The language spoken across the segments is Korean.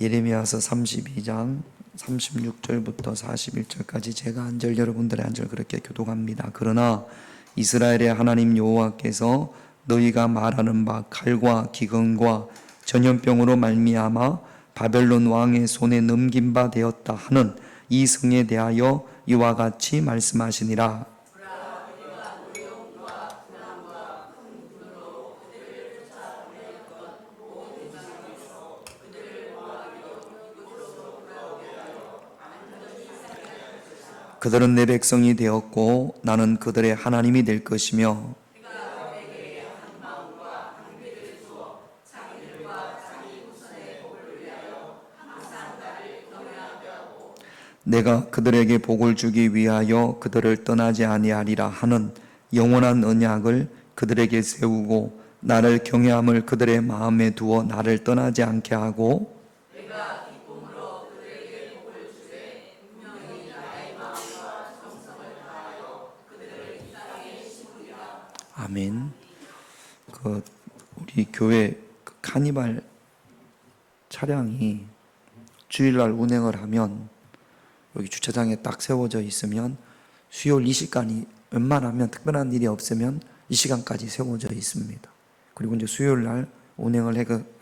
예레미야서 32장 36절부터 41절까지 제가 한 절 여러분들의 한 절 그렇게 교독합니다. 그러나 이스라엘의 하나님 여호와께서 너희가 말하는 바 칼과 기근과 전염병으로 말미암아 바벨론 왕의 손에 넘긴 바 되었다 하는 이 성에 대하여 이와 같이 말씀하시니라. 그들은 내 백성이 되었고 나는 그들의 하나님이 될 것이며 내가 그들에게 복을 주기 위하여 그들을 떠나지 아니하리라 하는 영원한 언약을 그들에게 세우고 나를 경외함을 그들의 마음에 두어 나를 떠나지 않게 하고 아멘. 우리 교회 카니발 차량이 주일날 운행을 하면 여기 주차장에 딱 세워져 있으면 수요일 이 시간이 웬만하면 특별한 일이 없으면 이 시간까지 세워져 있습니다. 그리고 이제 수요일날 운행을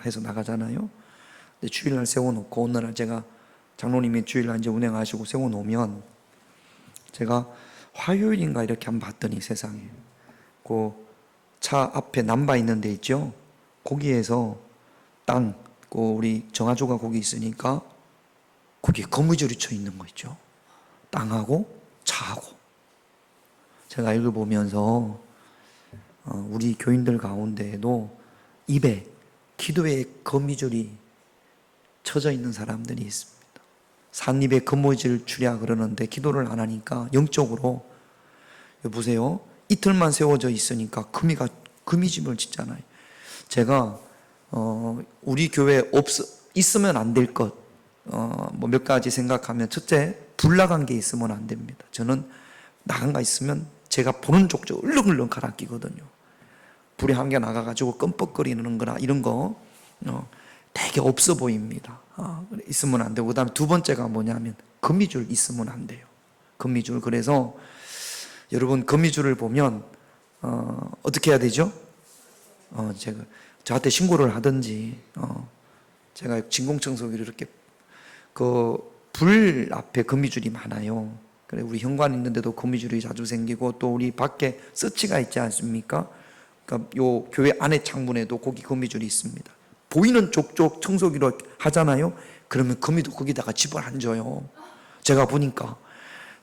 해서 나가잖아요. 근데 주일날 세워놓고 오늘날 제가 장로님이 주일날 이제 운행하시고 세워놓으면 제가 화요일인가 이렇게 한번 봤더니 세상에 그 차 앞에 남바 있는 데 있죠. 거기에서 우리 정아조가 거기 있으니까 거기에 거미줄이 쳐 있는 거 있죠. 땅하고 차하고. 제가 읽어보면서 우리 교인들 가운데에도 입에 기도에 거미줄이 쳐져 있는 사람들이 있습니다. 산입에 거미줄 주랴 그러는데 기도를 안 하니까 영적으로 보세요. 이틀만 세워져 있으니까 거미집을 짓잖아요. 제가 우리 교회에 있으면 안 될 것 몇 가지 생각하면 첫째, 불 나간 게 있으면 안 됩니다. 저는 나간 거 있으면 제가 보는 족족 얼렁얼렁 갈아 끼거든요. 불이 한 개 나가가지고 껌뻑거리는 거나 이런 거 되게 없어 보입니다. 있으면 안 되고, 그 다음에 두 번째가 뭐냐면 거미줄 있으면 안 돼요. 거미줄. 그래서 여러분 거미줄을 보면 어떻게 해야 되죠? 제가 저한테 신고를 하든지 제가 진공청소기를 이렇게 불 앞에 거미줄이 많아요. 그래 우리 현관 있는데도 거미줄이 자주 생기고 또 우리 밖에 서치가 있지 않습니까? 그러니까 요 교회 안에 창문에도 거기 거미줄이 있습니다. 보이는 쪽쪽 청소기로 하잖아요. 그러면 거미도 거기다가 집을 안 져요. 제가 보니까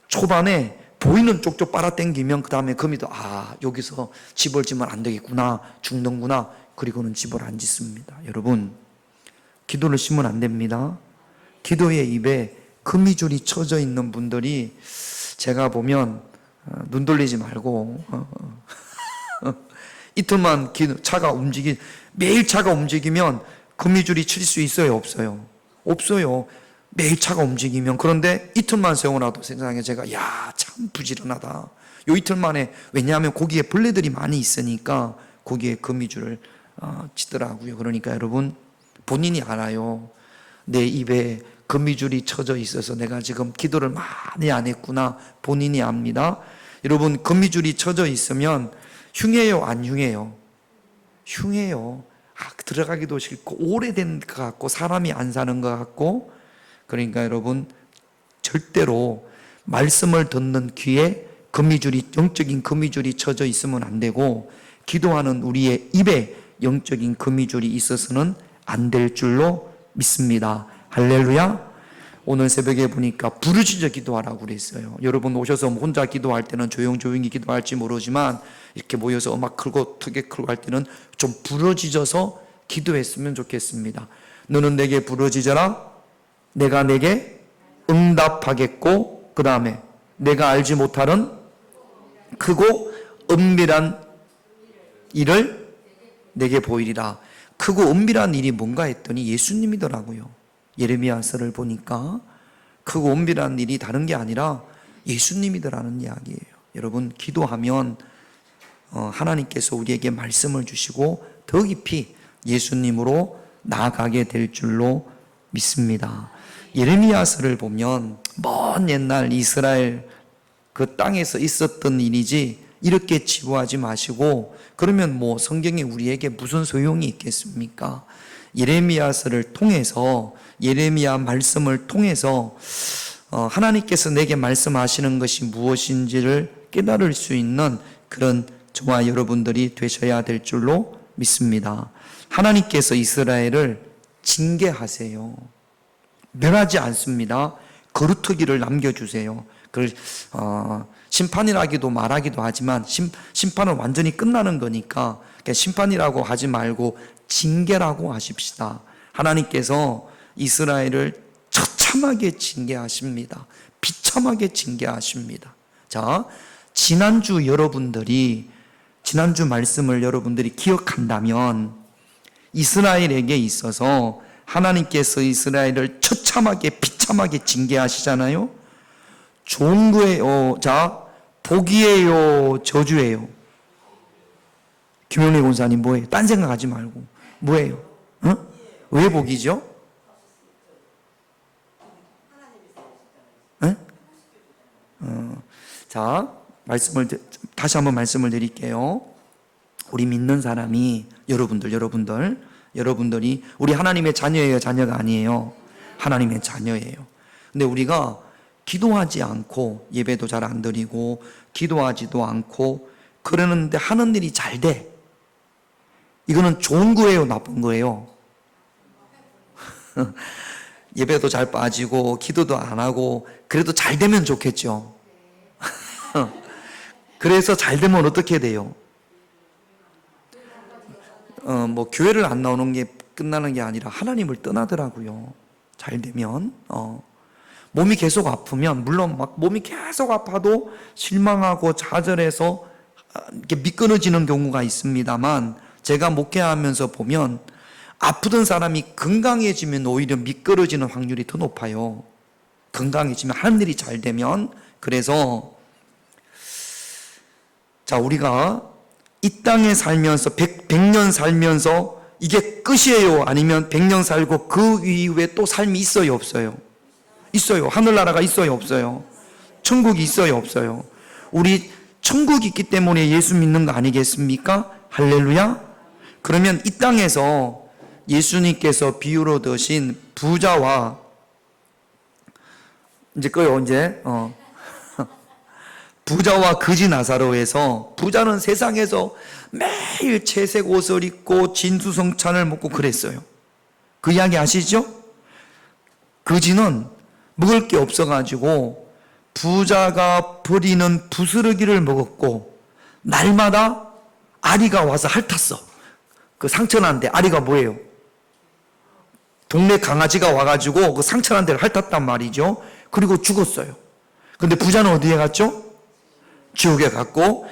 초반에 보이는 쪽쪽 빨아당기면 그 다음에 거미도 여기서 집을 지면 안 되겠구나, 죽는구나. 그리고는 집을 안 짓습니다. 여러분, 기도를 심으면 안 됩니다. 기도의 입에 거미줄이 쳐져 있는 분들이 제가 보면 눈 돌리지 말고 이틀만 매일 차가 움직이면 거미줄이 칠 수 있어요, 없어요? 없어요. 매일 차가 움직이면. 그런데 이틀만 세워놔도 세상에 제가 참 부지런하다. 요 이틀 만에, 왜냐하면 거기에 벌레들이 많이 있으니까 거기에 거미줄을 치더라고요. 그러니까 여러분 본인이 알아요. 내 입에 거미줄이 쳐져 있어서 내가 지금 기도를 많이 안 했구나. 본인이 압니다. 여러분 거미줄이 쳐져 있으면 흉해요, 안 흉해요? 흉해요. 들어가기도 싫고 오래된 것 같고 사람이 안 사는 것 같고. 그러니까 여러분 절대로 말씀을 듣는 귀에 영적인 거미줄이 쳐져 있으면 안 되고, 기도하는 우리의 입에 영적인 거미줄이 있어서는 안 될 줄로 믿습니다. 할렐루야. 오늘 새벽에 보니까 부르짖어 기도하라고 그랬어요. 여러분 오셔서 혼자 기도할 때는 조용히 기도할지 모르지만 이렇게 모여서 음악 틀고 크게 틀고 할 때는 좀 부르짖어서 기도했으면 좋겠습니다. 너는 내게 부르짖어라. 내가 내게 응답하겠고, 그 다음에 내가 알지 못하는 크고 은밀한 일을 내게 보이리라. 크고 은밀한 일이 뭔가 했더니 예수님이더라고요. 예레미야서를 보니까 크고 은밀한 일이 다른 게 아니라 예수님이더라는 이야기예요. 여러분 기도하면 하나님께서 우리에게 말씀을 주시고 더 깊이 예수님으로 나아가게 될 줄로 믿습니다. 예레미야서를 보면 먼 옛날 이스라엘 그 땅에서 있었던 일이지 이렇게 치부하지 마시고, 그러면 뭐 성경이 우리에게 무슨 소용이 있겠습니까? 예레미야서를 통해서, 예레미야 말씀을 통해서 하나님께서 내게 말씀하시는 것이 무엇인지를 깨달을 수 있는 그런 저와 여러분들이 되셔야 될 줄로 믿습니다. 하나님께서 이스라엘을 징계하세요. 멸하지 않습니다. 거루터기를 남겨주세요. 그걸 심판이라기도 말하기도 하지만 심판은 완전히 끝나는 거니까 심판이라고 하지 말고 징계라고 하십시다. 하나님께서 이스라엘을 처참하게 징계하십니다. 비참하게 징계하십니다. 자, 지난주 말씀을 여러분들이 기억한다면 이스라엘에게 있어서 하나님께서 이스라엘을 처참하게 비참하게 징계하시잖아요. 좋은 거예요. 자, 복이에요, 저주예요? 김영래 권사님 뭐예요? 딴 생각하지 말고 뭐예요? 왜 복이죠? 자, 다시 한번 말씀을 드릴게요. 우리 믿는 사람이 여러분들이 우리 하나님의 자녀예요, 자녀가 아니에요? 하나님의 자녀예요. 근데 우리가 기도하지 않고 예배도 잘 안 드리고 기도하지도 않고 그러는데 하는 일이 잘 돼. 이거는 좋은 거예요, 나쁜 거예요? 예배도 잘 빠지고 기도도 안 하고 그래도 잘 되면 좋겠죠. 그래서 잘 되면 어떻게 돼요? 뭐 교회를 안 나오는 게 끝나는 게 아니라 하나님을 떠나더라고요. 잘 되면 몸이 계속 아프면, 물론 막 몸이 계속 아파도 실망하고 좌절해서 이렇게 미끄러지는 경우가 있습니다만, 제가 목회하면서 보면 아프던 사람이 건강해지면 오히려 미끄러지는 확률이 더 높아요. 건강해지면, 하는 일이 잘 되면. 그래서 자, 우리가 이 땅에 살면서 100년 살면서 이게 끝이에요? 아니면 100년 살고 그 이후에 또 삶이 있어요, 없어요? 있어요. 하늘나라가 있어요, 없어요? 천국이 있어요, 없어요? 우리 천국이 있기 때문에 예수 믿는 거 아니겠습니까? 할렐루야. 그러면 이 땅에서 예수님께서 비유로 드신 부자와 부자와 거지 나사로에서, 부자는 세상에서 매일 채색 옷을 입고 진수성찬을 먹고 그랬어요. 그 이야기 아시죠? 거지는 먹을 게 없어가지고 부자가 버리는 부스러기를 먹었고, 날마다 아리가 와서 핥았어. 그 상처난데, 아리가 뭐예요? 동네 강아지가 와가지고 그 상처난 데를 핥았단 말이죠. 그리고 죽었어요. 근데 부자는 어디에 갔죠? 지옥에 갔고,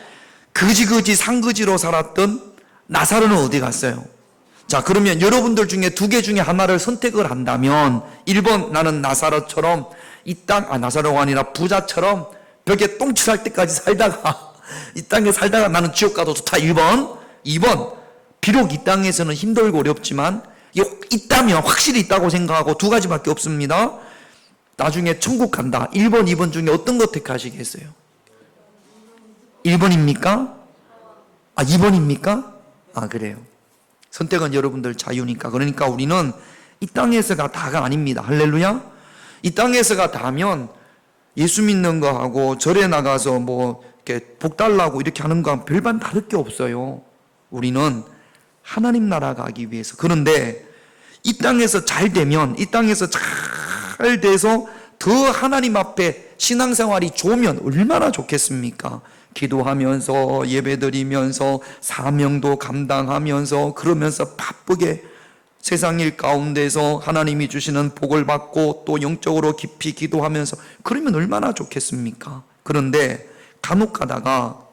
거지 상거지로 살았던 나사로는 어디 갔어요? 자, 그러면 여러분들 중에 두 개 중에 하나를 선택을 한다면, 1번 나는 나사로처럼 나사로가 아니라 부자처럼 벽에 똥칠할 때까지 살다가 이 땅에 살다가 나는 지옥 가도 좋다, 1번. 2번, 비록 이 땅에서는 힘들고 어렵지만 있다면 확실히 있다고 생각하고 두 가지밖에 없습니다. 나중에 천국 간다. 1번, 2번 중에 어떤 거 택하시겠어요? 1번입니까? 2번입니까? 그래요. 선택은 여러분들 자유니까. 그러니까 우리는 이 땅에서가 다가 아닙니다. 할렐루야. 이 땅에서가 다면 예수 믿는 거하고 절에 나가서 뭐 이렇게 복 달라고 이렇게 하는 거랑 별반 다를 게 없어요. 우리는 하나님 나라 가기 위해서. 그런데 이 땅에서 잘 되면, 이 땅에서 잘 돼서 더 하나님 앞에 신앙생활이 좋으면 얼마나 좋겠습니까? 기도하면서 예배드리면서 사명도 감당하면서 그러면서 바쁘게 세상 일 가운데서 하나님이 주시는 복을 받고 또 영적으로 깊이 기도하면서 그러면 얼마나 좋겠습니까? 그런데 간혹 가다가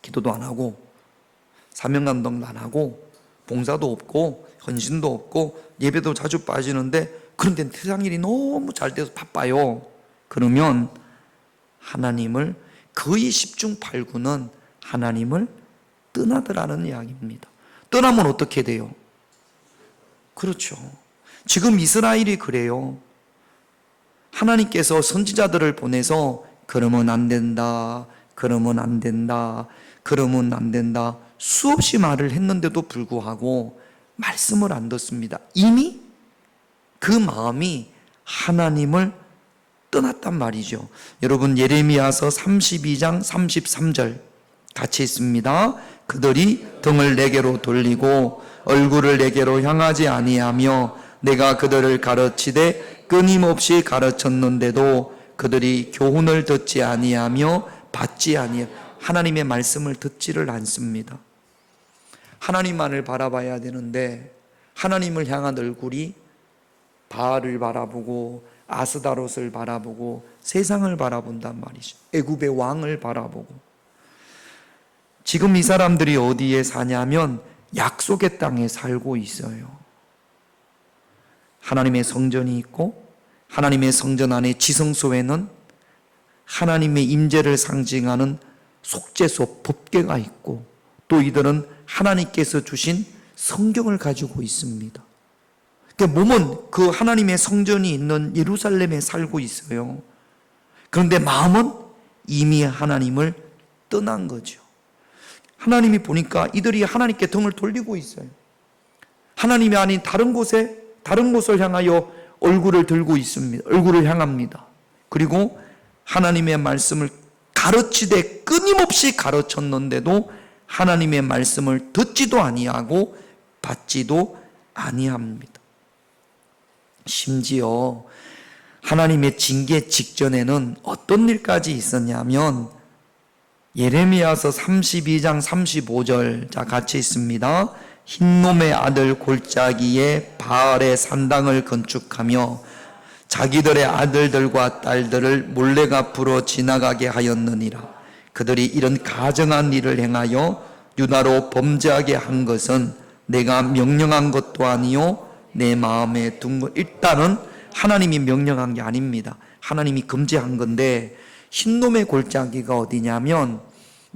기도도 안 하고 사명 감당도 안 하고 봉사도 없고 헌신도 없고 예배도 자주 빠지는데, 그런데 세상 일이 너무 잘 돼서 바빠요. 그러면 하나님을 거의 10중 8구는 하나님을 떠나더라는 이야기입니다. 떠나면 어떻게 돼요? 그렇죠. 지금 이스라엘이 그래요. 하나님께서 선지자들을 보내서 그러면 안 된다, 그러면 안 된다, 그러면 안 된다 수없이 말을 했는데도 불구하고 말씀을 안 듣습니다. 이미 그 마음이 하나님을 떠났단 말이죠. 여러분, 예레미야서 32장 33절 같이 있습니다. 그들이 등을 내게로 돌리고 얼굴을 내게로 향하지 아니하며 내가 그들을 가르치되 끊임없이 가르쳤는데도 그들이 교훈을 듣지 아니하며 받지 아니하며 하나님의 말씀을 듣지를 않습니다. 하나님만을 바라봐야 되는데 하나님을 향한 얼굴이 바알을 바라보고 아스다롯을 바라보고 세상을 바라본단 말이죠. 애굽의 왕을 바라보고. 지금 이 사람들이 어디에 사냐면 약속의 땅에 살고 있어요. 하나님의 성전이 있고 하나님의 성전 안에 지성소에는 하나님의 임재를 상징하는 속죄소, 법궤가 있고 또 이들은 하나님께서 주신 성경을 가지고 있습니다. 그러니까 몸은 그 하나님의 성전이 있는 예루살렘에 살고 있어요. 그런데 마음은 이미 하나님을 떠난 거죠. 하나님이 보니까 이들이 하나님께 등을 돌리고 있어요. 하나님이 아닌 다른 곳을 향하여 얼굴을 들고 있습니다. 얼굴을 향합니다. 그리고 하나님의 말씀을 가르치되 끊임없이 가르쳤는데도 하나님의 말씀을 듣지도 아니하고 받지도 아니합니다. 심지어 하나님의 징계 직전에는 어떤 일까지 있었냐면 예레미야서 32장 35절 자 같이 있습니다. 흰놈의 아들 골짜기에 바알의 산당을 건축하며 자기들의 아들들과 딸들을 몰래 앞으로 지나가게 하였느니라. 그들이 이런 가증한 일을 행하여 유다로 범죄하게 한 것은 내가 명령한 것도 아니요 내 마음에 둔 것. 일단은 하나님이 명령한 게 아닙니다. 하나님이 금지한 건데 흰놈의 골짜기가 어디냐면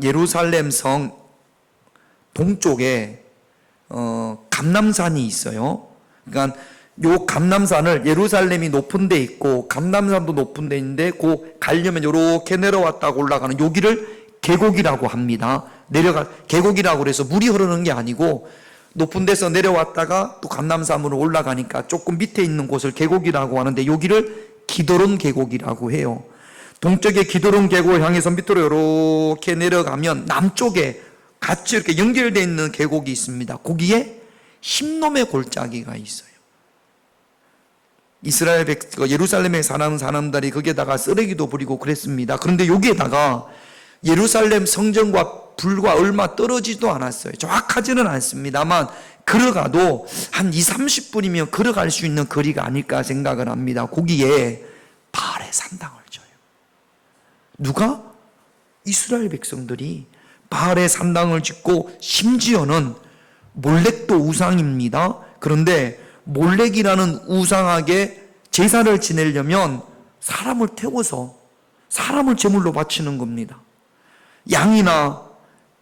예루살렘 성 동쪽에 감람산이 있어요. 그러니까 요 감람산을 예루살렘이 높은 데 있고 감람산도 높은 데 있는데 그 가려면 요렇게 내려왔다가 올라가는 여기를 계곡이라고 합니다. 계곡이라고 그래서 물이 흐르는 게 아니고 높은 데서 내려왔다가 또 감람산으로 올라가니까 조금 밑에 있는 곳을 계곡이라고 하는데 여기를 기드론 계곡이라고 해요. 동쪽에 기드론 계곡을 향해서 밑으로 이렇게 내려가면 남쪽에 같이 이렇게 연결되어 있는 계곡이 있습니다. 거기에 흰놈의 골짜기가 있어요. 예루살렘에 사는 사람들이 거기에다가 쓰레기도 버리고 그랬습니다. 그런데 여기에다가 예루살렘 성전과 불과 얼마 떨어지지도 않았어요. 정확하지는 않습니다만 걸어가도 한 20-30분이면 걸어갈 수 있는 거리가 아닐까 생각을 합니다. 거기에 바알의 산당을 져요. 누가? 이스라엘 백성들이 바알의 산당을 짓고 심지어는 몰렉도 우상입니다. 그런데 몰렉이라는 우상에게 제사를 지내려면 사람을 태워서 사람을 제물로 바치는 겁니다. 양이나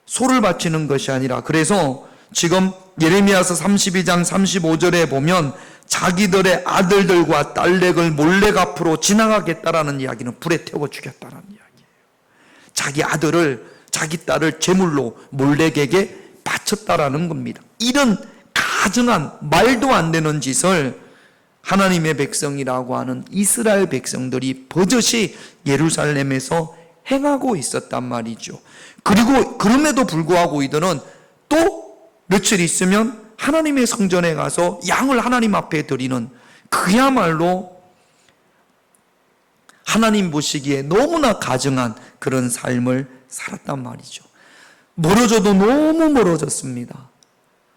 소를 바치는 것이 아니라, 그래서 지금 예레미야서 32장 35절에 보면 자기들의 아들들과 딸렉을 몰렉 앞으로 지나가겠다라는 이야기는 불에 태워 죽였다는 이야기예요. 자기 아들을, 자기 딸을 제물로 몰렉에게 바쳤다라는 겁니다. 이런 가증한 말도 안 되는 짓을 하나님의 백성이라고 하는 이스라엘 백성들이 버젓이 예루살렘에서 행하고 있었단 말이죠. 그리고 그럼에도 불구하고 이들은 또 며칠 있으면 하나님의 성전에 가서 양을 하나님 앞에 드리는, 그야말로 하나님 보시기에 너무나 가증한 그런 삶을 살았단 말이죠. 멀어져도 너무 멀어졌습니다.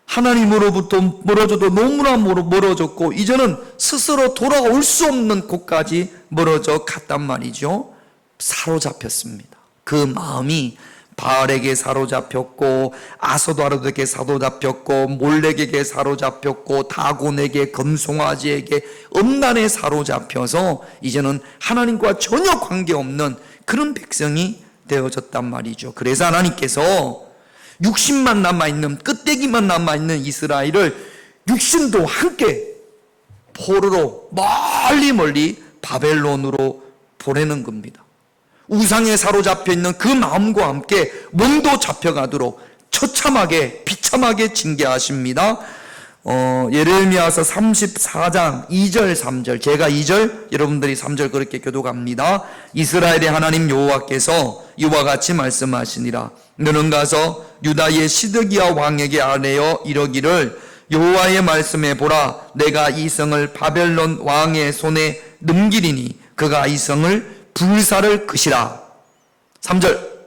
하나님으로부터 멀어져도 너무나 멀어졌고 이제는 스스로 돌아올 수 없는 곳까지 멀어져 갔단 말이죠. 사로잡혔습니다. 그 마음이 바알에게 사로잡혔고 아스도아롯에게 사로잡혔고 몰렉에게 사로잡혔고 다곤에게 금송아지에게 음란에 사로잡혀서 이제는 하나님과 전혀 관계없는 그런 백성이 되어졌단 말이죠. 그래서 하나님께서 육신만 남아있는, 끄떼기만 남아있는 이스라엘을 육신도 함께 포로로 멀리 바벨론으로 보내는 겁니다. 우상에 사로잡혀 있는 그 마음과 함께 몸도 잡혀가도록 처참하게 비참하게 징계하십니다. 예레미야서 34장 2절 3절, 제가 2절 여러분들이 3절 그렇게 교독합니다. 이스라엘의 하나님 여호와께서 이와 같이 말씀하시니라. 너는 가서 유다의 시드기야 왕에게 아뢰어 이러기를 여호와의 말씀에 보라, 내가 이 성을 바벨론 왕의 손에 넘기리니 그가 이 성을 불사를 것이라. 3절,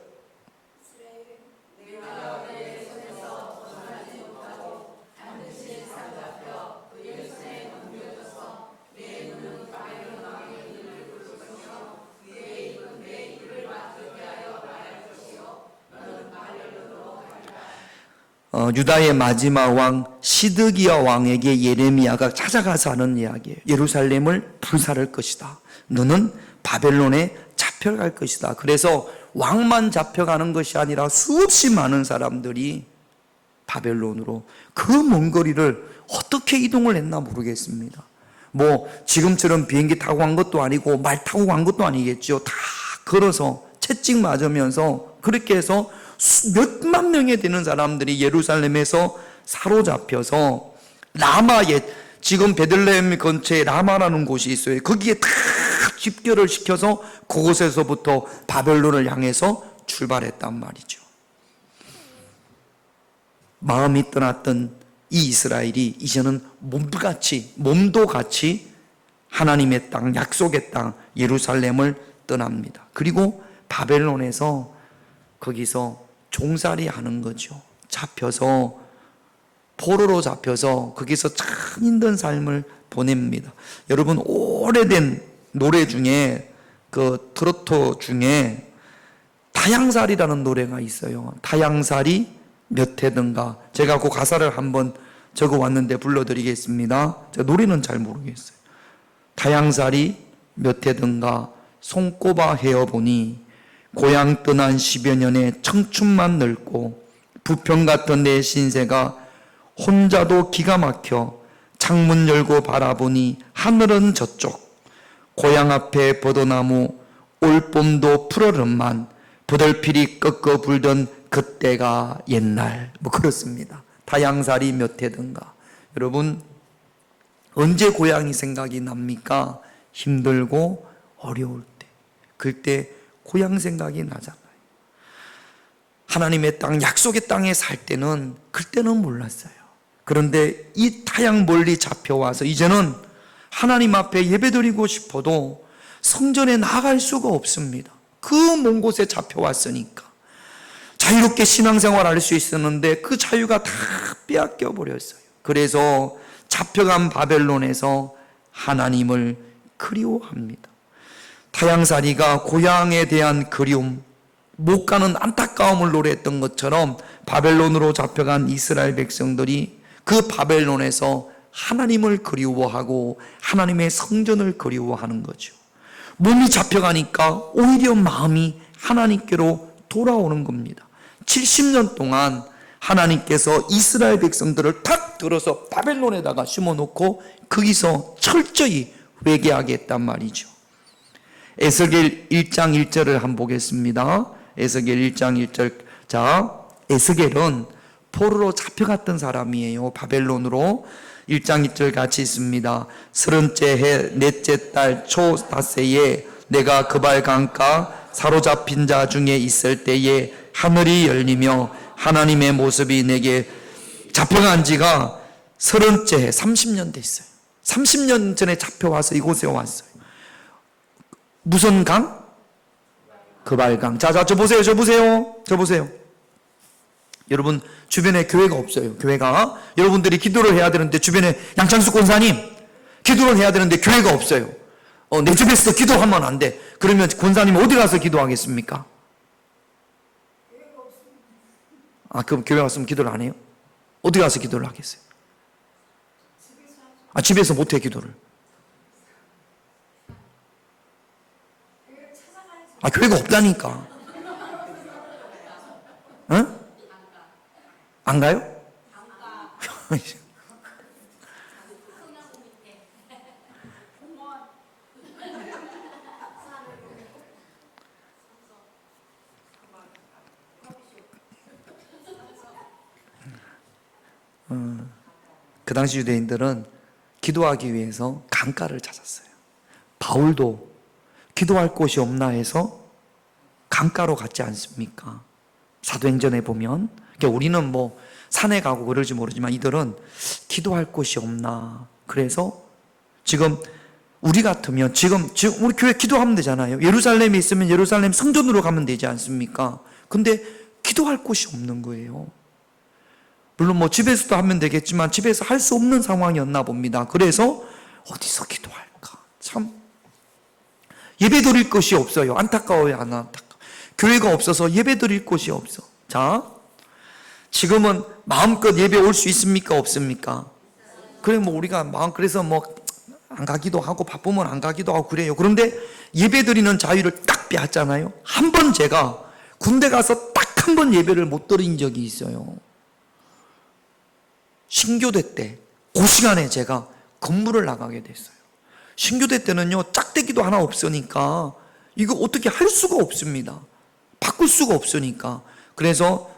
유다의 마지막 왕 시드기야 왕에게 예레미야가 찾아가서 하는 이야기예요. 예루살렘을 불살할 것이다. 너는 바벨론에 잡혀갈 것이다. 그래서 왕만 잡혀가는 것이 아니라 수없이 많은 사람들이 바벨론으로 그 먼 거리를 어떻게 이동을 했나 모르겠습니다. 지금처럼 비행기 타고 간 것도 아니고 말 타고 간 것도 아니겠죠. 다 걸어서 채찍 맞으면서 그렇게 해서 몇만 명에 되는 사람들이 예루살렘에서 사로잡혀서 라마에, 지금 베들레헴 근처에 라마라는 곳이 있어요. 거기에 다 집결을 시켜서 그곳에서부터 바벨론을 향해서 출발했단 말이죠. 마음이 떠났던 이 이스라엘이 이제는 몸도 같이 하나님의 땅, 약속의 땅 예루살렘을 떠납니다. 그리고 바벨론에서 거기서 종살이 하는 거죠. 포로로 잡혀서 거기서 참 힘든 삶을 보냅니다. 여러분, 오래된 노래 중에 그 트로트 중에 타향살이라는 노래가 있어요. 타향살이 몇 해든가. 제가 그 가사를 한번 적어 왔는데 불러드리겠습니다. 제가 노래는 잘 모르겠어요. 타향살이 몇 해든가 손꼽아 헤어보니 고향 떠난 10여 년의 청춘만 늙고 부평 같은 내 신세가 혼자도 기가 막혀 창문 열고 바라보니 하늘은 저쪽 고향 앞에 버드나무 올봄도 푸르름만 부들필이 꺾어 불던 그때가 옛날. 그렇습니다. 타향살이 몇 해든가. 여러분, 언제 고향이 생각이 납니까? 힘들고 어려울 때. 그때 고향 생각이 나잖아요. 하나님의 땅, 약속의 땅에 살 때는 그때는 몰랐어요. 그런데 이 타향 멀리 잡혀와서 이제는 하나님 앞에 예배드리고 싶어도 성전에 나갈 수가 없습니다. 그 먼 곳에 잡혀왔으니까 자유롭게 신앙생활 할 수 있었는데 그 자유가 다 빼앗겨 버렸어요. 그래서 잡혀간 바벨론에서 하나님을 그리워합니다. 타향살이가 고향에 대한 그리움, 못 가는 안타까움을 노래했던 것처럼 바벨론으로 잡혀간 이스라엘 백성들이 그 바벨론에서 하나님을 그리워하고 하나님의 성전을 그리워하는 거죠. 몸이 잡혀가니까 오히려 마음이 하나님께로 돌아오는 겁니다. 70년 동안 하나님께서 이스라엘 백성들을 탁 들어서 바벨론에다가 심어놓고 거기서 철저히 회개하게 했단 말이죠. 에스겔 1장 1절을 한번 보겠습니다. 에스겔 1장 1절. 자, 에스겔은 포로로 잡혀갔던 사람이에요. 바벨론으로. 1장 2절 같이 있습니다. 30째 해 넷째 달 초 닷새에 내가 그발 강가 사로잡힌 자 중에 있을 때에 하늘이 열리며 하나님의 모습이 내게 잡혀간 지가 30째 해 30년 됐어요. 30년 전에 잡혀와서 이곳에 왔어요. 무슨 강? 그발강. 자, 저 보세요. 여러분, 주변에 교회가 없어요. 교회가. 여러분들이 기도를 해야 되는데 주변에 양창숙 권사님 기도를 해야 되는데 교회가 없어요. 내 집에서 기도하면 안 돼. 그러면 권사님 어디 가서 기도하겠습니까? 그럼 교회 왔으면 기도를 안 해요? 어디 가서 기도를 하겠어요? 집에서 못해 기도를. 교회가 없다니까. 응? 안 가요? 그 당시 유대인들은 기도하기 위해서 강가를 찾았어요. 바울도 기도할 곳이 없나 해서 강가로 갔지 않습니까? 사도행전에 보면. 그러니까 우리는 뭐 산에 가고 그럴지 모르지만 이들은 기도할 곳이 없나. 그래서 지금 우리 같으면 지금 우리 교회 기도하면 되잖아요. 예루살렘에 있으면 예루살렘 성전으로 가면 되지 않습니까? 근데 기도할 곳이 없는 거예요. 물론 뭐 집에서도 하면 되겠지만 집에서 할 수 없는 상황이었나 봅니다. 그래서 어디서 기도할까? 참 예배 드릴 곳이 없어요. 안타까워요. 안 안타까워. 교회가 없어서 예배 드릴 곳이 없어. 자, 지금은 마음껏 예배 올 수 있습니까? 없습니까? 그래 뭐 우리가 그래서 뭐 안 가기도 하고 바쁘면 안 가기도 하고 그래요. 그런데 예배 드리는 자유를 딱 빼앗잖아요. 한 번 제가 군대 가서 딱 한 번 예배를 못 드린 적이 있어요. 신교대 때 그 시간에 제가 건물을 나가게 됐어요. 신교대 때는요 짝대기도 하나 없으니까 이거 어떻게 할 수가 없습니다. 바꿀 수가 없으니까. 그래서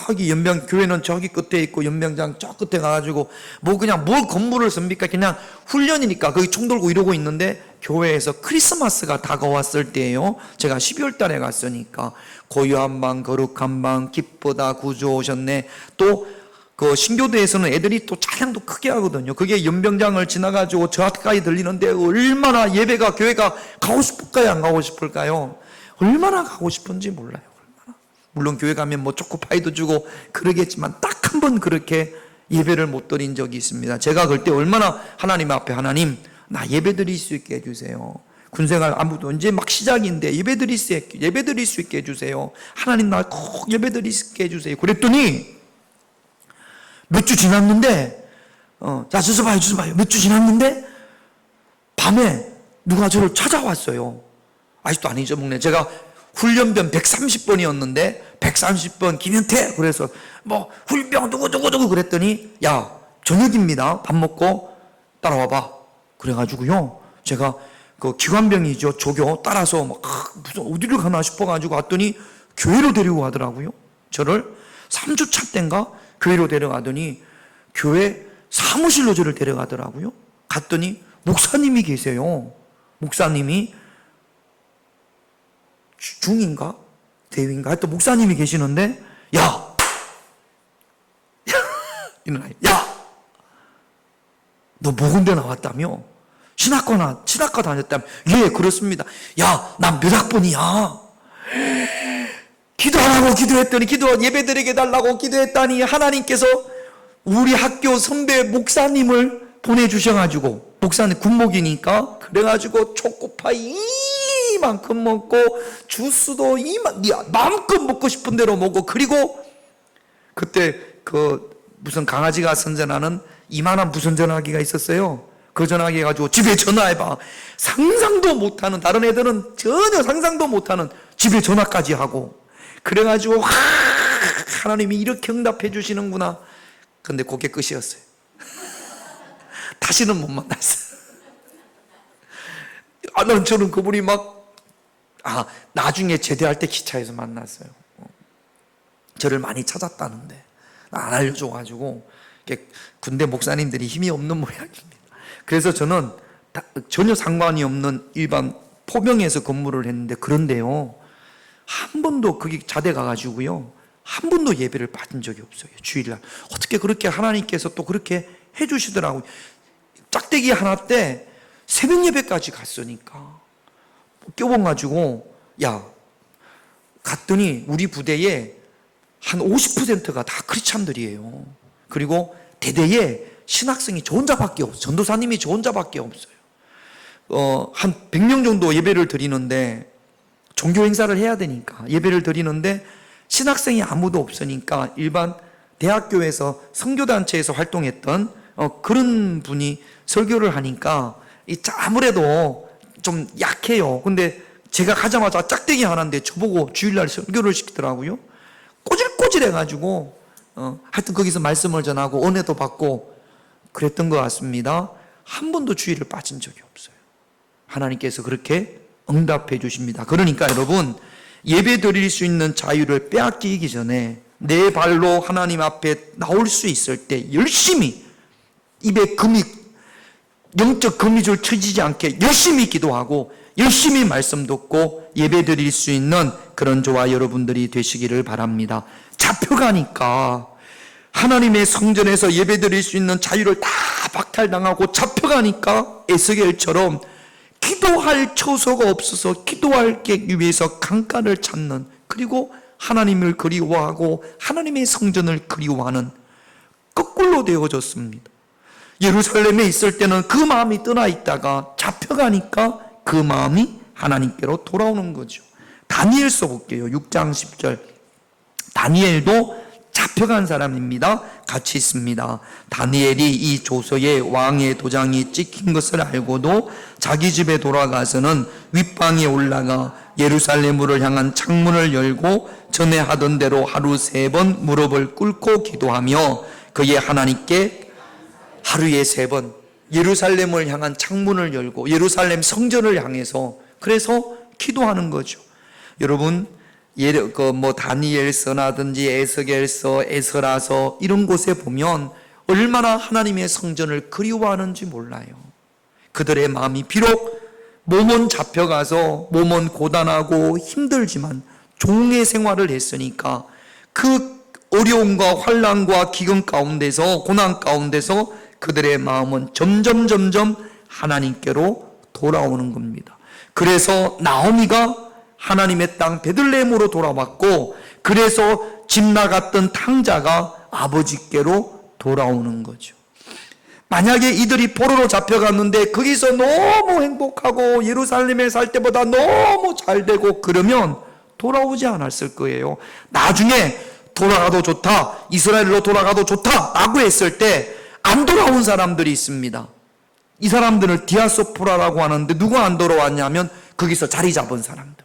저기 교회는 저기 끝에 있고 연병장 저 끝에 가가지고 뭐 그냥 뭘 건물을 씁니까? 그냥 훈련이니까 거기 총 들고 이러고 있는데, 교회에서 크리스마스가 다가왔을 때예요. 제가 12월 달에 갔으니까 고요한 방 거룩한 방 기쁘다 구주 오셨네. 또 그 신교대에서는 애들이 또 찬양도 크게 하거든요. 그게 연병장을 지나가지고 저 앞까지 들리는데 얼마나 예배가 교회가 가고 싶을까요? 안 가고 싶을까요? 얼마나 가고 싶은지 몰라요. 얼마나. 물론 교회 가면 뭐 초코파이도 주고 그러겠지만 딱 한 번 그렇게 예배를 못 드린 적이 있습니다. 제가 그때 얼마나 하나님 앞에 하나님 나 예배 드릴 수 있게 해주세요. 군생활 아무도 이제 막 시작인데 예배 드릴 수 있게 해주세요. 하나님 나 꼭 예배 드릴 수 있게 해주세요. 그랬더니 몇 주 지났는데 자 주셔봐요. 몇 주 지났는데 밤에 누가 저를 찾아왔어요. 아직도 안 잊어먹네. 제가 훈련병 130번이었는데 130번 김현태 그래서 뭐 훈련병 누구 그랬더니 야 저녁입니다. 밥 먹고 따라와봐. 그래가지고요 제가 그 기관병이죠. 조교 따라서 막 무슨 어디를 가나 싶어가지고 왔더니 교회로 데리고 가더라고요. 저를 3주차 때인가 교회로 데려가더니 교회 사무실로 저를 데려가더라고요. 갔더니 목사님이 계세요. 목사님이 중인가 대위인가 하여튼 목사님이 계시는데 야 너 모군대 나왔다며? 신학과 다녔다며? 예 그렇습니다. 야 난 몇 학번이야? 기도하라고 기도했더니 예배 드리게 달라고 기도했더니 하나님께서 우리 학교 선배 목사님을 보내주셔가지고, 목사님 군목이니까 그래가지고 초코파이 이만큼 먹고 주스도 마음껏 먹고 싶은 대로 먹고, 그리고 그때 그 무슨 강아지가 선전하는 이만한 무선 전화기가 있었어요. 그 전화기 해가지고 집에 전화해봐. 상상도 못하는, 다른 애들은 전혀 상상도 못하는 집에 전화까지 하고, 그래가지고 하나님이 이렇게 응답해 주시는구나. 근데 그게 끝이었어요. 다시는 못 만났어요. 저는 그분이 나중에 제대할 때 기차에서 만났어요. 저를 많이 찾았다는데 안 알려줘가지고 군대 목사님들이 힘이 없는 모양입니다. 그래서 저는 전혀 상관이 없는 일반 포병에서 근무를 했는데, 그런데요 한 번도 거기 자대 가가지고요 한 번도 예배를 받은 적이 없어요. 주일날 어떻게 그렇게 하나님께서 또 그렇게 해주시더라고요. 짝대기 하나 때 새벽 예배까지 갔으니까 껴본가지고 갔더니 우리 부대에 한 50%가 다 크리스찬들이에요. 그리고 대대에 신학생이 저 혼자밖에 없어요. 전도사님이 저 혼자밖에 없어요. 한 100명 정도 예배를 드리는데, 종교 행사를 해야 되니까 예배를 드리는데 신학생이 아무도 없으니까 일반 대학교에서 선교단체에서 활동했던 그런 분이 설교를 하니까 아무래도 좀 약해요. 근데 제가 가자마자 짝대기 하나인데 저보고 주일날 설교를 시키더라고요. 꼬질꼬질해가지고 하여튼 거기서 말씀을 전하고 은혜도 받고 그랬던 것 같습니다. 한 번도 주일을 빠진 적이 없어요. 하나님께서 그렇게 응답해 주십니다. 그러니까 여러분, 예배 드릴 수 있는 자유를 빼앗기기 전에 내 발로 하나님 앞에 나올 수 있을 때 열심히 입에 영적 거미줄 쳐지지 않게 열심히 기도하고 열심히 말씀 듣고 예배 드릴 수 있는 그런 저와 여러분들이 되시기를 바랍니다. 잡혀가니까 하나님의 성전에서 예배 드릴 수 있는 자유를 다 박탈당하고 잡혀가니까 에스겔처럼 기도할 처소가 없어서 기도할 게 위해서 강가를 찾는, 그리고 하나님을 그리워하고 하나님의 성전을 그리워하는 거꾸로 되어졌습니다. 예루살렘에 있을 때는 그 마음이 떠나 있다가 잡혀가니까 그 마음이 하나님께로 돌아오는 거죠. 다니엘서 볼게요. 6장 10절. 다니엘도 잡혀간 사람입니다. 같이 있습니다. 다니엘이 이 조서에 왕의 도장이 찍힌 것을 알고도 자기 집에 돌아가서는 윗방에 올라가 예루살렘으로 향한 창문을 열고 전에 하던 대로 하루 3번 무릎을 꿇고 기도하며 그의 하나님께 하루에 3번 예루살렘을 향한 창문을 열고 예루살렘 성전을 향해서 그래서 기도하는 거죠. 여러분, 다니엘서나든지 에스겔서, 에스라서 이런 곳에 보면 얼마나 하나님의 성전을 그리워하는지 몰라요. 그들의 마음이 비록 몸은 잡혀가서 몸은 고단하고 힘들지만 종의 생활을 했으니까 그 어려움과 환난과 기근 가운데서, 고난 가운데서 그들의 마음은 점점 하나님께로 돌아오는 겁니다. 그래서 나오미가 하나님의 땅 베들레헴으로 돌아왔고, 그래서 집 나갔던 탕자가 아버지께로 돌아오는 거죠. 만약에 이들이 포로로 잡혀갔는데 거기서 너무 행복하고 예루살렘에 살 때보다 너무 잘 되고 그러면 돌아오지 않았을 거예요. 나중에 돌아가도 좋다, 이스라엘로 돌아가도 좋다 라고 했을 때 안 돌아온 사람들이 있습니다. 이 사람들을 디아스포라라고 하는데 누가 안 돌아왔냐면 거기서 자리 잡은 사람들,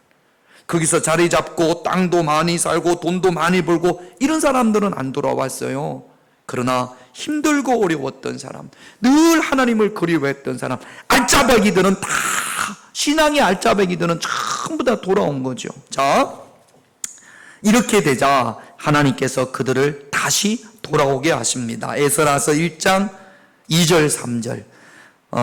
거기서 자리 잡고 땅도 많이 살고 돈도 많이 벌고 이런 사람들은 안 돌아왔어요. 그러나 힘들고 어려웠던 사람, 늘 하나님을 그리워했던 사람, 알짜배기들은 다, 신앙의 알짜배기들은 전부 다 돌아온 거죠. 자, 이렇게 되자 하나님께서 그들을 다시 돌아오게 하십니다. 에스라서 1장 2절 3절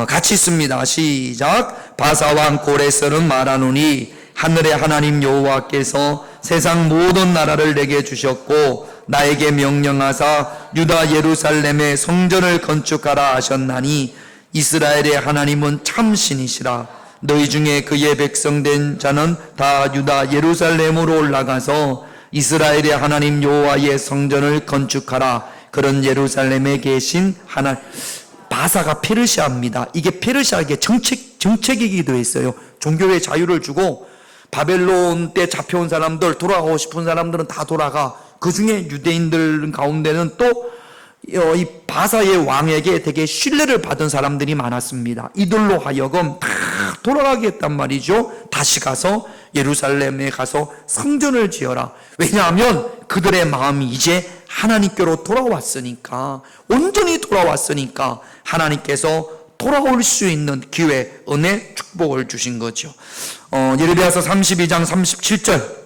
같이 있습니다. 시작. 바사왕 고레스는 말하노니 하늘의 하나님 여호와께서 세상 모든 나라를 내게 주셨고 나에게 명령하사 유다 예루살렘에 성전을 건축하라 하셨나니 이스라엘의 하나님은 참 신이시라. 너희 중에 그의 백성된 자는 다 유다 예루살렘으로 올라가서 이스라엘의 하나님 여호와의 성전을 건축하라. 그런 예루살렘에 계신 하나님. 바사가 페르시아입니다. 이게 페르시아에게 정책이기도 했어요. 종교의 자유를 주고 바벨론 때 잡혀온 사람들, 돌아가고 싶은 사람들은 다 돌아가. 그 중에 유대인들 가운데는 또 이 바사의 왕에게 되게 신뢰를 받은 사람들이 많았습니다. 이들로 하여금 다 돌아가게 했단 말이죠. 다시 가서 예루살렘에 가서 성전을 지어라. 왜냐하면 그들의 마음이 이제 하나님께로 돌아왔으니까, 온전히 돌아왔으니까 하나님께서 돌아올 수 있는 기회, 은혜, 축복을 주신 거죠. 예레미야서 32장 37절.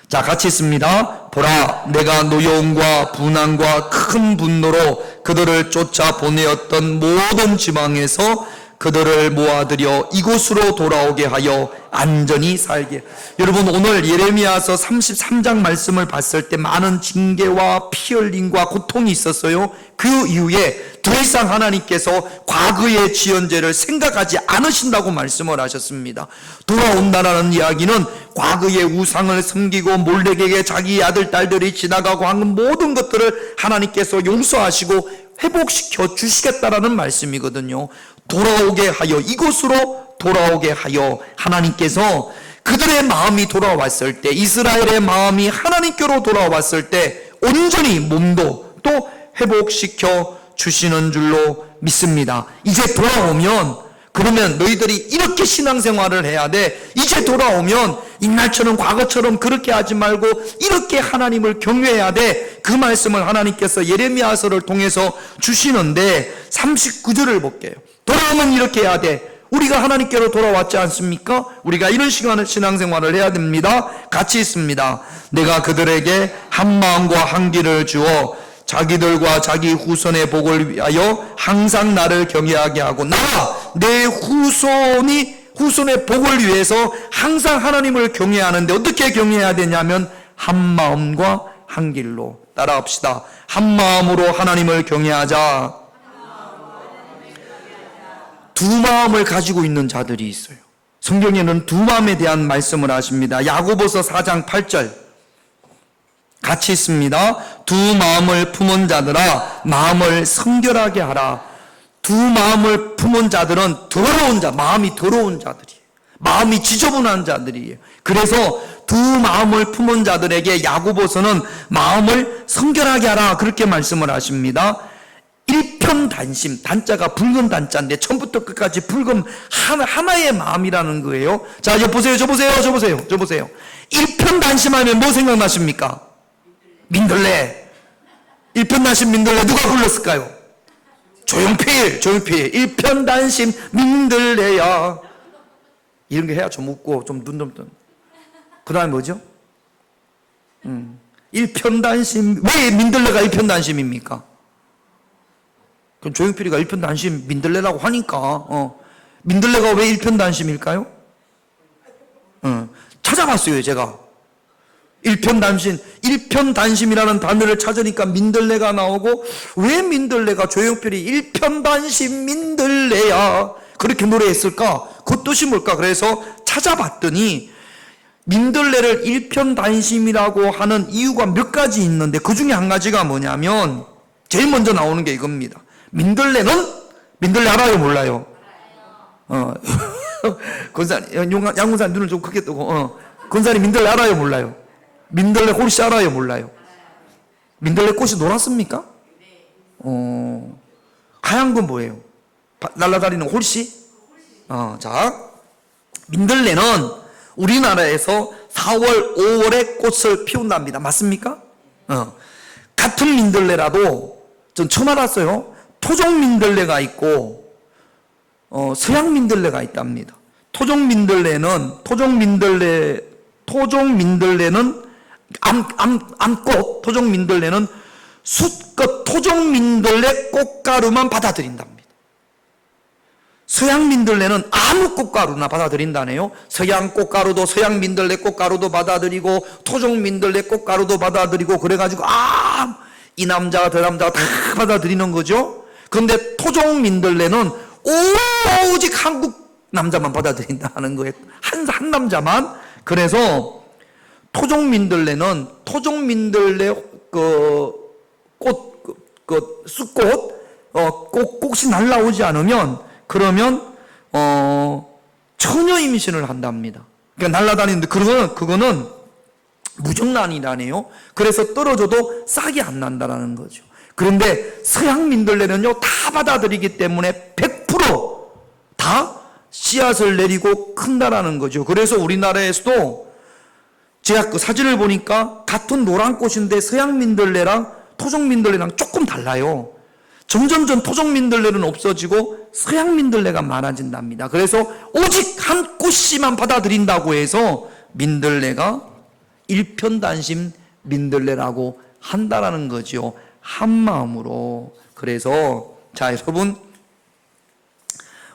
자, 같이 있습니다. 보라, 내가 노여움과 분한과 큰 분노로 그들을 쫓아 보내었던 모든 지방에서 그들을 모아들여 이곳으로 돌아오게 하여 안전히 살게. 여러분, 오늘 예레미야서 33장 말씀을 봤을 때 많은 징계와 피 흘림과 고통이 있었어요. 그 이후에 더 이상 하나님께서 과거의 지은 죄를 생각하지 않으신다고 말씀을 하셨습니다. 돌아온다라는 이야기는 과거의 우상을 섬기고 몰렉에게 자기 아들 딸들이 지나가고 한 모든 것들을 하나님께서 용서하시고 회복시켜 주시겠다라는 말씀이거든요. 돌아오게 하여, 이곳으로 돌아오게 하여, 하나님께서 그들의 마음이 돌아왔을 때, 이스라엘의 마음이 하나님께로 돌아왔을 때 온전히 몸도 또 회복시켜 주시는 줄로 믿습니다. 이제 돌아오면, 그러면 너희들이 이렇게 신앙생활을 해야 돼. 이제 돌아오면 옛날처럼 과거처럼 그렇게 하지 말고 이렇게 하나님을 경외해야 돼. 그 말씀을 하나님께서 예레미야서를 통해서 주시는데 39절을 볼게요. 돌아오면 이렇게 해야 돼. 우리가 하나님께로 돌아왔지 않습니까? 우리가 이런 시간을 신앙생활을 해야 됩니다. 같이 있습니다. 내가 그들에게 한 마음과 한 길을 주어 자기들과 자기 후손의 복을 위하여 항상 나를 경외하게 하고 나와 내 후손의 복을 위해서 항상 하나님을 경외하는데 어떻게 경외해야 되냐면 한 마음과 한 길로 따라합시다. 한 마음으로 하나님을 경외하자. 두 마음을 가지고 있는 자들이 있어요. 성경에는 두 마음에 대한 말씀을 하십니다. 야고보서 4장 8절 같이 있습니다. 두 마음을 품은 자들아 마음을 성결하게 하라. 두 마음을 품은 자들은 더러운 자, 마음이 더러운 자들이에요. 마음이 지저분한 자들이에요. 그래서 두 마음을 품은 자들에게 야고보서는 마음을 성결하게 하라 그렇게 말씀을 하십니다. 일편단심, 단자가 붉은 단자인데 처음부터 끝까지 붉은 하나의 마음이라는 거예요. 자, 이제 보세요. 저 보세요. 일편단심하면 뭐 생각나십니까? 민들레. 일편단심 민들레 누가 불렀을까요? 조용필. 일편단심 민들레야. 이런 거 해야 좀 웃고 좀 눈 좀 뜨. 그 다음에 뭐죠? 일편단심. 왜 민들레가 일편단심입니까? 그럼 조용필이가 일편단심 민들레라고 하니까 민들레가 왜 일편단심일까요? 찾아봤어요 제가. 일편단심이라는 단어를 찾으니까 민들레가 나오고 왜 민들레가 조용필이 일편단심 민들레야 그렇게 노래했을까? 그 뜻이 뭘까? 그래서 찾아봤더니 민들레를 일편단심이라고 하는 이유가 몇 가지 있는데 그 중에 한 가지가 뭐냐면 제일 먼저 나오는 게 이겁니다. 민들레 알아요 몰라요? 양군사 눈을 좀 크게 뜨고 권사님 민들레 알아요 몰라요? 민들레 홀씨 알아요 몰라요? 민들레 꽃이 노랗습니까? 하얀 건 뭐예요? 날아다니는 홀씨? 자, 민들레는 우리나라에서 4월, 5월에 꽃을 피운답니다. 맞습니까? 같은 민들레라도 전 처음 알았어요. 토종 민들레가 있고 서양 민들레가 있답니다. 토종 민들레는 암꽃, 토종 민들레는 숫꽃, 토종 민들레 꽃가루만 받아들인답니다. 서양 민들레는 아무 꽃가루나 받아들인다네요. 서양 꽃가루도 서양 민들레 꽃가루도 받아들이고 토종 민들레 꽃가루도 받아들이고 그래가지고 이 남자가 저 남자가 다 받아들이는 거죠. 그런데 토종 민들레는 오직 한국 남자만 받아들인다는 거예요. 한 남자만. 그래서 토종 민들레는 토종 민들레 숫꽃 꽃이 날라오지 않으면 그러면 처녀 임신을 한답니다. 그러니까 날아다니는데 그거는 무정란이라네요. 그래서 떨어져도 싹이 안 난다라는 거죠. 그런데 서양 민들레는요 다 받아들이기 때문에 100% 씨앗을 내리고 큰다라는 거죠. 그래서 우리나라에서도 제가 그 사진을 보니까 같은 노란 꽃인데 서양 민들레랑 토종 민들레랑 조금 달라요. 점점점 토종 민들레는 없어지고 서양 민들레가 많아진답니다. 그래서 오직 한 꽃씨만 받아들인다고 해서 민들레가 일편단심 민들레라고 한다라는 거죠. 한 마음으로. 그래서 자 여러분,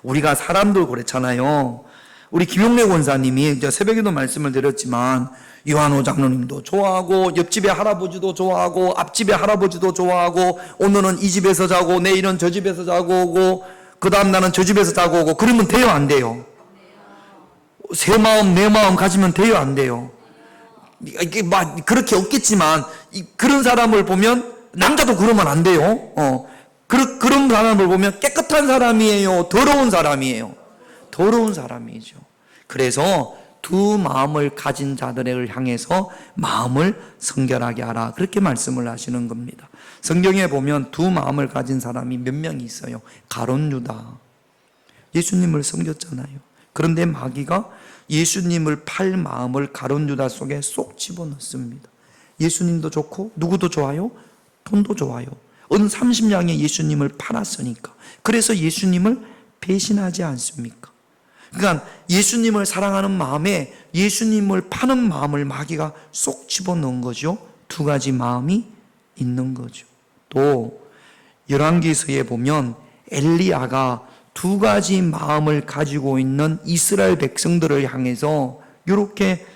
우리가 사람들 그랬잖아요. 우리 김용래 권사님이 이제 새벽에도 말씀을 드렸지만 유한호 장로님도 좋아하고 옆집의 할아버지도 좋아하고 앞집의 할아버지도 좋아하고 오늘은 이 집에서 자고 내일은 저 집에서 자고 오고 그 다음 날은 저 집에서 자고 오고 그러면 돼요 안 돼요? 새 마음 내 마음 가지면 돼요 안 돼요? 이게 막 그렇게 없겠지만 그런 사람을 보면 남자도 그러면 안 돼요. 그런 사람을 보면 깨끗한 사람이에요? 더러운 사람이에요? 더러운 사람이죠. 그래서 두 마음을 가진 자들을 향해서 마음을 성결하게 하라 그렇게 말씀을 하시는 겁니다. 성경에 보면 두 마음을 가진 사람이 몇 명이 있어요. 가룟 유다 예수님을 섬겼잖아요. 그런데 마귀가 예수님을 팔 마음을 가룟 유다 속에 쏙 집어넣습니다. 예수님도 좋고 누구도 좋아요? 돈도 좋아요. 은 30냥에 예수님을 팔았으니까. 그래서 예수님을 배신하지 않습니까? 그러니까 예수님을 사랑하는 마음에 예수님을 파는 마음을 마귀가 쏙 집어넣은 거죠. 두 가지 마음이 있는 거죠. 또 열왕기서에 보면 엘리야가 두 가지 마음을 가지고 있는 이스라엘 백성들을 향해서 이렇게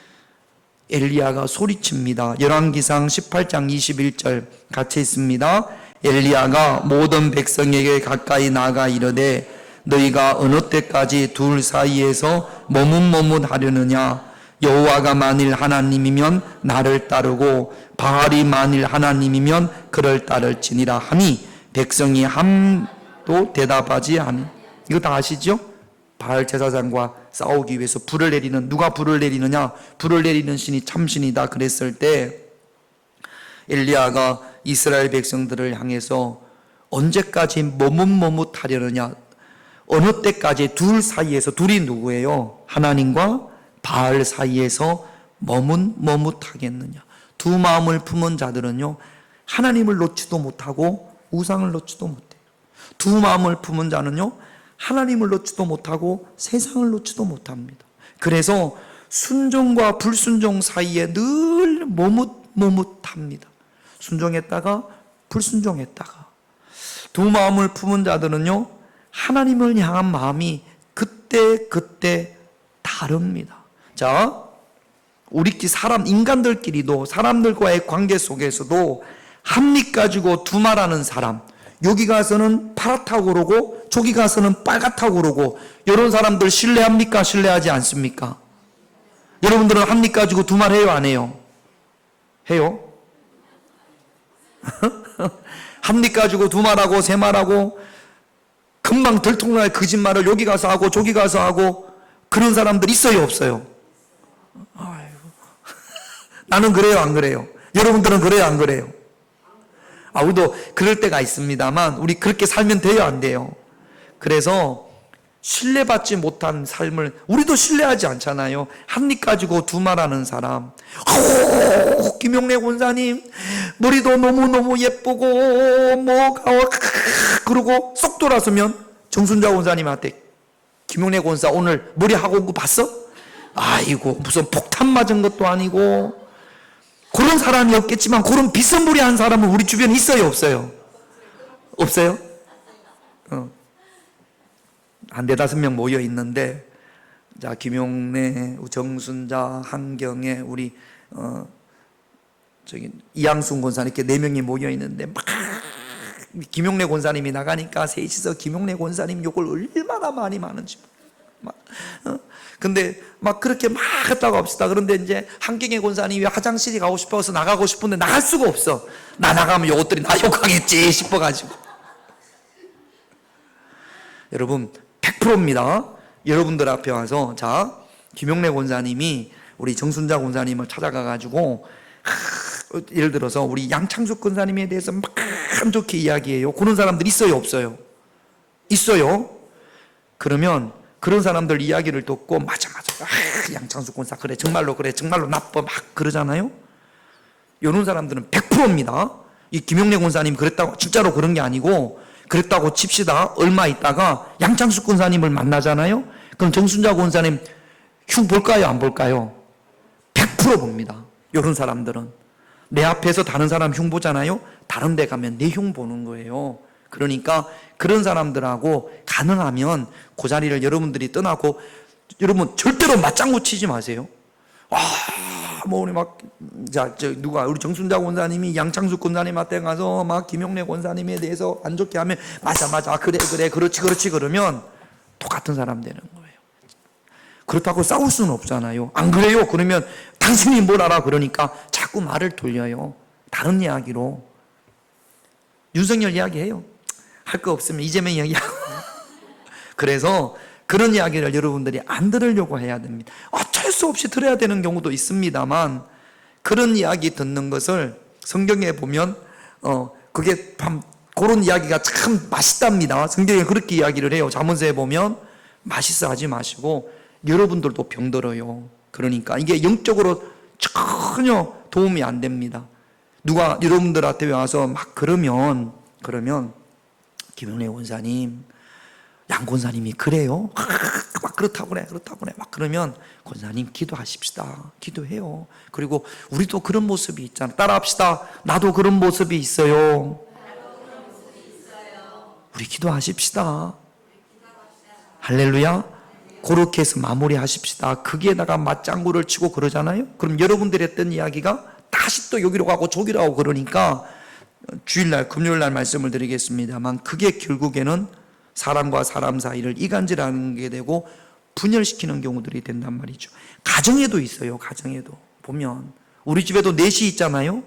엘리야가 소리칩니다. 열왕기상 18장 21절 같이 있습니다. 엘리야가 모든 백성에게 가까이 나가 이르되 너희가 어느 때까지 둘 사이에서 머뭇머뭇하려느냐. 여호와가 만일 하나님이면 나를 따르고 바알이 만일 하나님이면 그를 따를지니라 하니 백성이 함도 대답하지 않으. 이거 다 아시죠? 바알 제사장과 싸우기 위해서 불을 내리는, 누가 불을 내리느냐? 불을 내리는 신이 참신이다 그랬을 때 엘리야가 이스라엘 백성들을 향해서 언제까지 머뭇머뭇하려느냐, 어느 때까지 둘 사이에서, 둘이 누구예요? 하나님과 바알 사이에서 머뭇머뭇하겠느냐. 두 마음을 품은 자들은요, 하나님을 놓지도 못하고 우상을 놓지도 못해요. 두 마음을 품은 자는요, 하나님을 놓지도 못하고 세상을 놓지도 못합니다. 그래서 순종과 불순종 사이에 늘 머뭇머뭇합니다. 순종했다가 불순종했다가. 두 마음을 품은 자들은요, 하나님을 향한 마음이 그때 다릅니다. 자, 우리끼리 인간들끼리도, 사람들과의 관계 속에서도 합리 가지고 두말하는 사람, 여기 가서는 파랗다고 그러고 저기 가서는 빨갛다고 그러고, 이런 사람들 신뢰합니까? 신뢰하지 않습니까? 여러분들은 합리 가지고 두말해요? 안 해요? 해요? 합리 가지고 두말하고 세말하고 금방 들통날 거짓말을 여기 가서 하고 저기 가서 하고, 그런 사람들 있어요? 없어요? 아이고. 나는 그래요? 안 그래요? 여러분들은 그래요? 안 그래요? 우리도 그럴 때가 있습니다만 우리 그렇게 살면 돼요? 안 돼요? 그래서 신뢰받지 못한 삶을 우리도 신뢰하지 않잖아요. 합리 가지고 두말하는 사람. 김용래 권사님 머리도 너무너무 예쁘고 뭐가 그러고 쏙 돌아서면 정순자 권사님한테 김용래 권사 오늘 머리 하고 온 거 봤어? 아이고 무슨 폭탄 맞은 것도 아니고. 그런 사람이 없겠지만 그런 비스무리한 사람은 우리 주변에 있어요? 없어요? 없어요? 한 4-5명 모여 있는데, 자, 김용래, 정순자, 한경애, 우리 이양순 권사님, 이렇게 4명이 모여 있는데 막 김용래 권사님이 나가니까 셋이서 김용래 권사님 욕을 얼마나 많이 많은지 근데 막 그렇게 막 했다고 합시다. 그런데 이제 한경애 권사님이 화장실이 가고 싶어서 나가고 싶은데 나갈 수가 없어. 나 나가면 요것들이 나 욕하겠지 싶어가지고. 여러분 100%입니다. 여러분들 앞에 와서, 자, 김용래 권사님이 우리 정순자 권사님을 찾아가가지고 예를 들어서 우리 양창숙 권사님에 대해서 막 안 좋게 이야기해요. 그런 사람들 있어요? 없어요? 있어요? 그러면 그런 사람들 이야기를 듣고 맞아 양창숙 권사 그래 정말로 나빠 막 그러잖아요. 이런 사람들은 100%입니다. 이 김용래 권사님 그랬다고 진짜로 그런 게 아니고, 그랬다고 칩시다. 얼마 있다가 양창숙 권사님을 만나잖아요. 그럼 정순자 권사님 흉 볼까요? 안 볼까요? 100% 봅니다. 이런 사람들은 내 앞에서 다른 사람 흉 보잖아요. 다른 데 가면 내 흉 보는 거예요. 그러니까 그런 사람들하고 가능하면 그 자리를 여러분들이 떠나고, 여러분 절대로 맞장구 치지 마세요. 우리 우리 정순자 권사님이 양창숙 권사님한테 가서 막 김용래 권사님에 대해서 안 좋게 하면 맞아 그래 그렇지 그러면 똑같은 사람 되는 거예요. 그렇다고 싸울 수는 없잖아요. 안 그래요? 그러면 당신이 뭘 알아? 그러니까 자꾸 말을 돌려요. 다른 이야기로. 윤석열 이야기해요. 할 거 없으면 이재명 이야기하고. 그래서 그런 이야기를 여러분들이 안 들으려고 해야 됩니다. 어쩔 수 없이 들어야 되는 경우도 있습니다만, 그런 이야기 듣는 것을 성경에 보면 그게 그런 이야기가 참 맛있답니다. 성경에 그렇게 이야기를 해요. 잠언서에 보면 맛있어 하지 마시고 여러분들도 병들어요. 그러니까 이게 영적으로 전혀 도움이 안 됩니다. 누가 여러분들한테 와서 막 그러면 김용래 권사님, 양 권사님이 그래요? 막 그렇다고 그래 막 그러면 권사님 기도하십시다. 기도해요. 그리고 우리도 그런 모습이 있잖아. 따라합시다. 나도 그런 모습이 있어요. 우리 기도하십시다. 할렐루야. 그렇게 해서 마무리하십시다. 거기에다가 맞장구를 치고 그러잖아요. 그럼 여러분들이 했던 이야기가 다시 또 여기로 가고 저기로 가고 그러니까 주일날 금요일날 말씀을 드리겠습니다만 그게 결국에는 사람과 사람 사이를 이간질하는 게 되고 분열시키는 경우들이 된단 말이죠. 가정에도 있어요. 가정에도 보면 우리 집에도 넷이 있잖아요.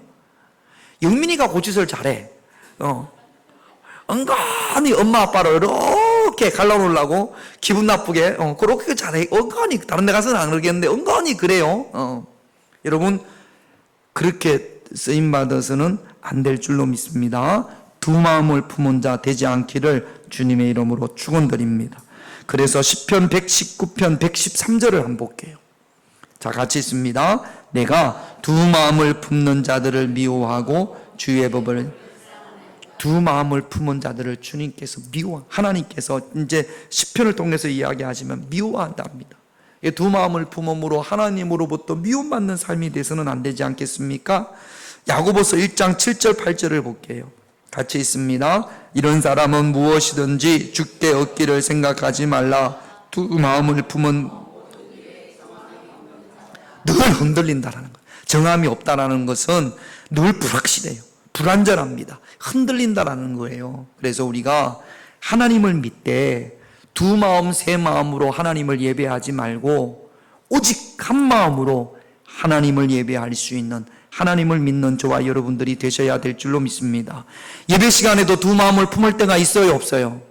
영민이가 고짓을 잘해. 은근히 엄마 아빠를 이렇게 갈라놓으려고 기분 나쁘게 그렇게 잘해. 은근히 다른 데 가서는 안 그러겠는데 은근히 그래요. 여러분 그렇게 쓰임받아서는 안 될 줄로 믿습니다. 두 마음을 품은 자 되지 않기를 주님의 이름으로 축원드립니다. 그래서 시편 119편 113절을 한번 볼게요. 자, 같이 있습니다. 내가 두 마음을 품는 자들을 미워하고 주의 법을 두 마음을 품은 자들을 주님께서 하나님께서 이제 시편을 통해서 이야기하시면 미워한답니다. 두 마음을 품음으로 하나님으로부터 미움받는 삶이 돼서는 안 되지 않겠습니까? 야고보서 1장 7절 8절을 볼게요. 같이 있습니다. 이런 사람은 무엇이든지 죽게 얻기를 생각하지 말라. 두 마음을 품은 늘 흔들린다라는 거예요. 정함이 없다라는 것은 늘 불확실해요. 불안전합니다. 흔들린다라는 거예요. 그래서 우리가 하나님을 믿되 두 마음 세 마음으로 하나님을 예배하지 말고 오직 한 마음으로 하나님을 예배할 수 있는 하나님을 믿는 저와 여러분들이 되셔야 될 줄로 믿습니다. 예배 시간에도 두 마음을 품을 때가 있어요, 없어요?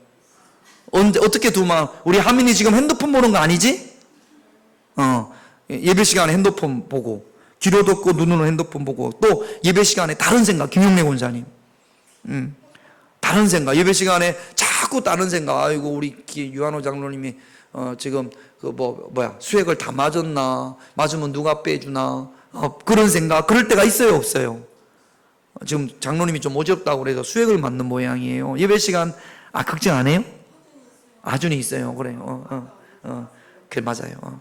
어떻게 두 마음? 우리 하민이 지금 핸드폰 보는 거 아니지? 예배 시간에 핸드폰 보고 귀로 듣고 눈으로 핸드폰 보고 또 예배 시간에 다른 생각, 김용래 권사님 다른 생각, 예배 시간에 자꾸 다른 생각. 아이고 우리 유한호 장로님이 지금 수액을 다 맞았나? 맞으면 누가 빼주나? 그런 생각, 그럴 때가 있어요, 없어요? 지금 장로님이 좀 어지럽다고 그래서 수액을 맞는 모양이에요. 예배 시간 걱정 안 해요? 아주는 있어요. 그래요. 그래 맞아요.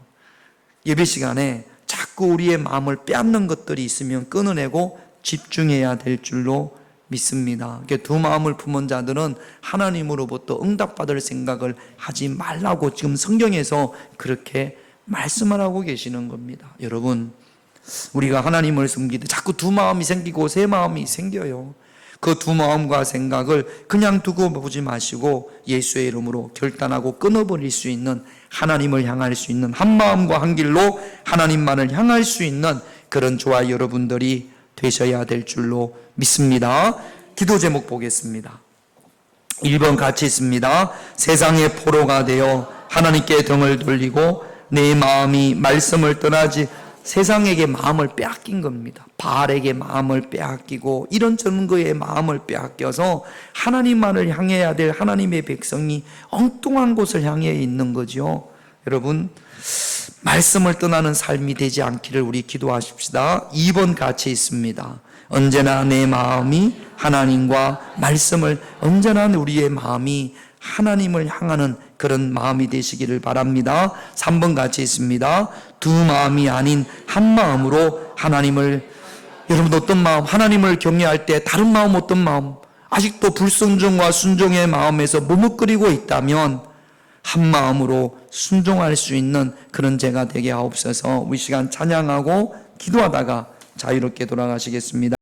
예배 시간에 자꾸 우리의 마음을 빼앗는 것들이 있으면 끊어내고 집중해야 될 줄로 믿습니다. 두 마음을 품은 자들은 하나님으로부터 응답받을 생각을 하지 말라고 지금 성경에서 그렇게 말씀을 하고 계시는 겁니다. 여러분, 우리가 하나님을 섬기되 자꾸 두 마음이 생기고 세 마음이 생겨요. 그 두 마음과 생각을 그냥 두고 보지 마시고 예수의 이름으로 결단하고 끊어버릴 수 있는, 하나님을 향할 수 있는, 한 마음과 한 길로 하나님만을 향할 수 있는 그런 저와 여러분들이 되셔야 될 줄로 믿습니다. 기도 제목 보겠습니다. 1번 같이 있습니다. 세상의 포로가 되어 하나님께 등을 돌리고 내 마음이 말씀을 떠나지, 세상에게 마음을 빼앗긴 겁니다. 바알에게 마음을 빼앗기고 이런저런 거에 마음을 빼앗겨서 하나님만을 향해야 될 하나님의 백성이 엉뚱한 곳을 향해 있는 거죠. 여러분, 말씀을 떠나는 삶이 되지 않기를 우리 기도하십시다. 2번 같이 있습니다. 언제나 내 마음이 하나님과 말씀을, 언제나 우리의 마음이 하나님을 향하는 그런 마음이 되시기를 바랍니다. 3번 같이 있습니다. 두 마음이 아닌 한 마음으로 하나님을, 여러분 어떤 마음? 하나님을 경외할 때 다른 마음, 어떤 마음? 아직도 불순종과 순종의 마음에서 머뭇거리고 있다면 한 마음으로 순종할 수 있는 그런 제가 되게 하옵소서. 우리 시간 찬양하고 기도하다가 자유롭게 돌아가시겠습니다.